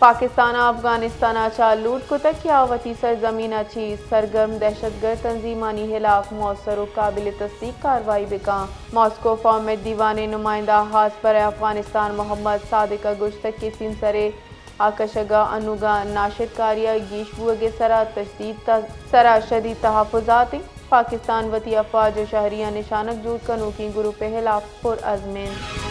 पाकिस्तान अफगानिस्तान चा लूट कुतक क्या वती सरजमीन ची सरगर्म दहशतगर्द तंजीमानी खिलाफ मौसर व काबिल तस्दीक कार्रवाई बिका मॉस्को फॉर्मेट दीवान नुमाइंदा हाथ पर अफगानिस्तान मोहम्मद सादिक गुश्तक के सिम सरे आकशगा अनुगा नाशिद कारिया गीशबुगे सरा तशदीद सरा शदीद तहफ़ुज़ाती पाकिस्तान वती अफवाज व शहरिया निशानक जूद कनू की गुरु पे खिलाफ पुरअज़्मेन।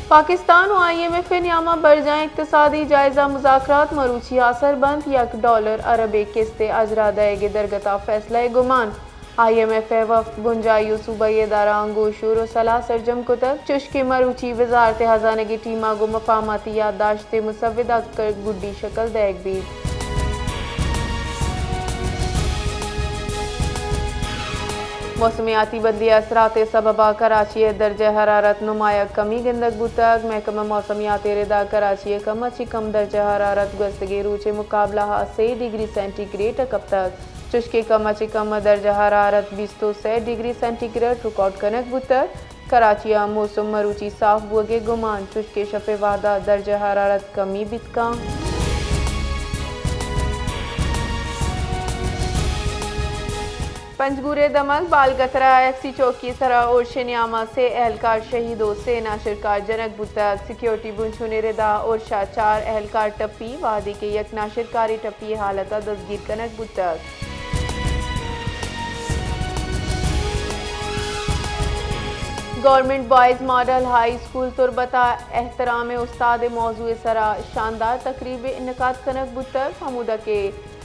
पाकिस्तान और IMF न्यामा बरजाएं इक्तिसादी जायजा मुज़ाकरात मरूची असर बंद $1 अरब किस्ते अजरा दएगे दरगता फैसला गुमान IMF वफ़ गुंजायु सूबाई इदारा अंगोशूर सलाह सरजम कुतक चुश्के मरूची वजारत खजाने की टीमा गो मकामाती याददाश्त मुसविदा कर गुड्डी शक्ल दैग भी मौसमियाती बदली असरात सबबा कराची दर्ज हरारत नुमाया कमी गंदक बुतक महकमा मौसमियात रिदा कराची कम अच्छी कम दर्ज हरारत गस्तगी रूचे मुकाबला 6 डिग्री सेंटीग्रेड कब तक चुश्के कम अच्छी कम दर्ज हरारत 20 तो 6 डिग्री सेंटीग्रेड रिकॉर्ड कनक बुतक कराची मौसम मरूची साफ बुगे गुमान चुश्के शपे वादा दर्ज हरारत कमी बितका पंजगुरे दमक बालगतरा FC चौकी सरा और शिन्यामा से एहलकार शहीदों से नाशिरकार जनक बुतक सिक्योरिटी बुंशुने रिदा और शाह 4 एहलकार टप्पी वादी के यक नाशिरकारी टप्पी हालत दसगीर कनक बुतक government boys model high school तुरबता एहतराम उस्ताद मौजू सरा शानदार तकरीब इनकाद कनक बुतक हमूदा के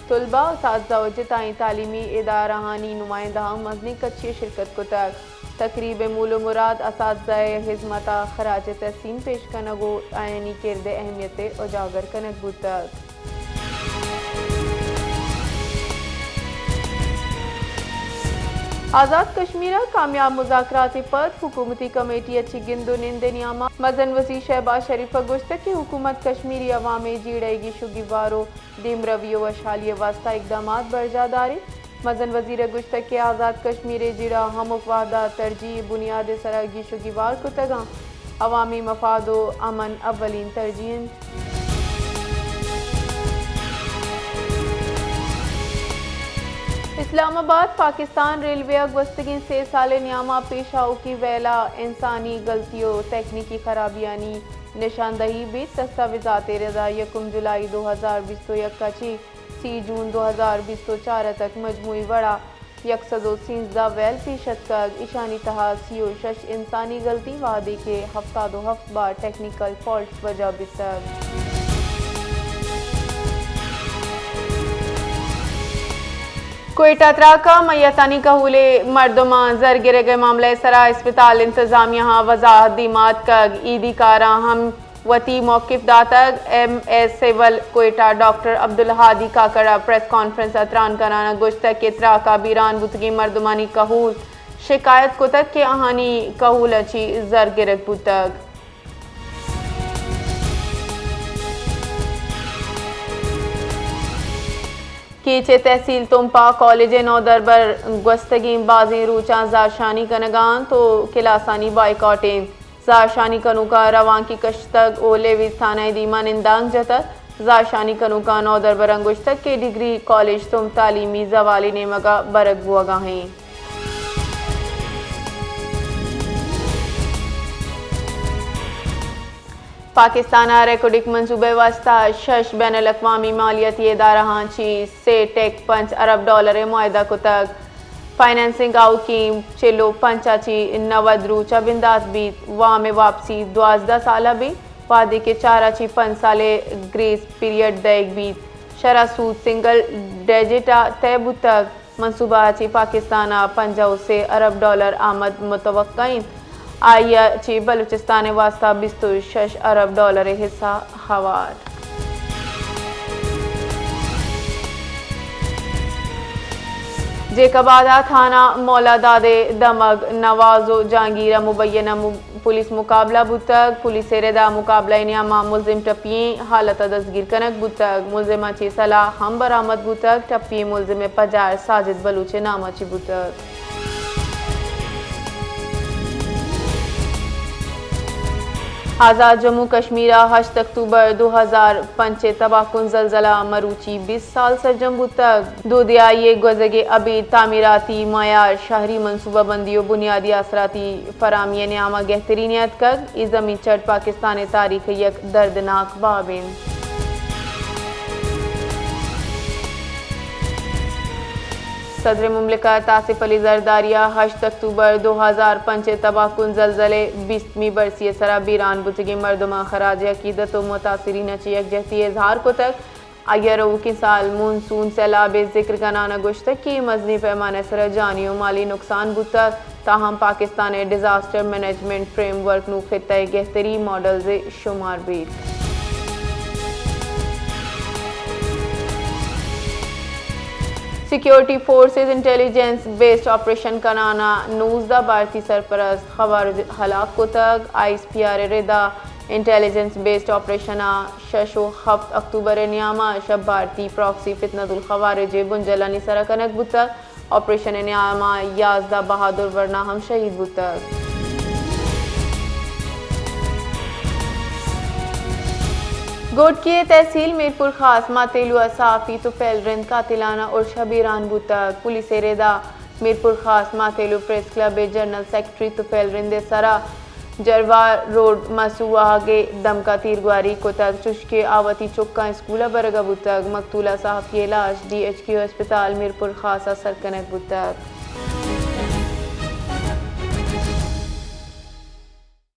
तलबा उस्ताद जिताई तालीमी इदाराहानी नुमाइंदा मजनी कच्ची शिरकत को तक तकरीब मूल मुराद असातिज़ाए हिज़मता खराज तहसीन पेश कनगो आयनी किरद अहमियत उजागर कनक बुतक आज़ाद कश्मीर कामयाब मुज़ाकराती पद हुकूमती कमेटी अच्छी गिंदो निंद नियामा मजन वज़ीर शहबाज शरीफ गुश्तक की हुकूमत कश्मीरी अवामी जीड़ेगी शुगिवारो दिम रवियो व शालिय वास्ता इकदाम बरजादारी मजन वज़ीर गुश्तक के आज़ाद कश्मीर जिड़ा हमुक वादा तरजीह बुनियाद सरागी शुगिवार को तगा अवामी मफादो अमन अव्वलीन तरजीह इस्लामाबाद पाकिस्तान रेलवे अगवस्तगी से साल न्यामा पेशाओं की वेला इंसानी गलतियों तकनीकी खराबियानी निशानदही भी दस्तावेजात रजा 1 जुलाई 2021 का 3 जून 2024 तक मजमूई वड़ा 113 वेल फीसद का ईशानी तहा सीओ शश इंसानी गलती वादे के हफ्ता बार टेक्निकल फॉल्ट वजह बितर कोयटा त्राका मैतानी कहूले मर्दमा जर गिरे गए मामले सरा अस्पताल इंतजाम यहाँ वजाहत दीमात कग ईदी कारा हम वती मौकिफ दातक MS civil Quetta doctor Abdul Hadi काकड़ा प्रेस कॉन्फ्रेंस अतरान कराना गुश्तक के त्राका बीरान बुतगी मर्दमानी कहूल शिकायत कुतक के आहानी कहूल अच्छी जर गिरक बुतक कीचे तहसील तुमपा कॉलेज नौदरबर गस्तगी बाजी रूचा जारशानी कनगान तो किलासानी बाइकॉटिंग जारशानी कनुका रवान की कश्तक ओले विस्थाना दीमा निंदांग जतक जारशानी कनुका नौदरबर अंगुश्तक के डिग्री कॉलेज तुम तालीमी जवाली नेमगा बरक बुआगा हैं पाकिस्तान रेकोडिक मंसूबे वास्ता शश बैन अल-अक़वामी मालियाती इदारा हांची से टेक $5 मुआहदा को तक फाइनेंसिंग आउ की चलो पंचाची 90 रूचा बिंदास भी वाम वापसी 12 साल भी वादे के 4 5 साले ग्रेस पीरियड दैग भी शरा सूद सिंगल डेजिटा तैबु तक मंसूबा ची पाकिस्तान $50 अरब आमद मुतवक्किन आया ची बलूचिस्तान वास्ता $26 अरब हिस्सा हवार जेकबादा थाना मौला दादे दमग नवाजो जहांगीरा मुबैना पुलिस मुकाबला बुतक पुलिस रेदा मुकाबला इनामा मुलजिम टप्पी हालत दसगीर कनक बुतक मुलजिमा ची सलाह हम बरामद बुतक टप्पी मुलजिम पजार साजिद बलूचे नामा ची बुतक आज़ाद जम्मू कश्मीर 8 अक्टूबर 2005 तबाहकुन जलजला मरूची 20 साल सरजम तक दूधिया ये गुजगे अभी तामीराती मयार शहरी मनसूबा बंदी और बुनियादी असराती फरामी न्यामा गहतरीनियत कग इस जमीन चट पाकिस्तान तारीख यक दर्दनाक बाबिन। सदर मुमलिकत आसिफ अली जरदारिया 8 अक्टूबर 2005 तबाहकुन जलजले 20वीं बरसी सरा बीरान बुजगी मरदमा खराज अकीदत व मुतासरीन यकजहती इजहार को तक अयरू की साल मानसून सैलाब जिक्र कनाना गुश्तक की मजनी पैमाने सर जानी और माली नुकसान बुता ताहम पाकिस्तान डिजास्टर मैनेजमेंट फ्रेमवर्क नु खित्ता गहतरी मॉडल से शुमार भी। Security forces intelligence based operation कनाना नूज़दा भारतीय सरपरस्त खबर हलाक को तक ISPR रिदा इंटेलिजेंस बेस्ड ऑपरेशन 6 अक्टूबर न्यामा शब भारतीय प्रॉक्सी फितनतुल खवारिज बुंजलानी सरकनक बुतक ऑपरेशन न्यामा याजदा बहादुर वरना हम शहीद बुतक। गोटकी तहसील मीरपुर खास मातेलु असाफी तुफैल रिंद कातिलाना और शबीरान बुतक पुलिस रेदा मीरपुर खास मातेलु press club general secretary Tufail Rind सरा जरवार रोड मसूआगे दमका तीरगुआरी को तक चुशके आवती चुक्का स्कूला बरगा बुतक मकतूला साहब की इलाज DHQ अस्पताल मीरपुर खास सरकनक बुतक।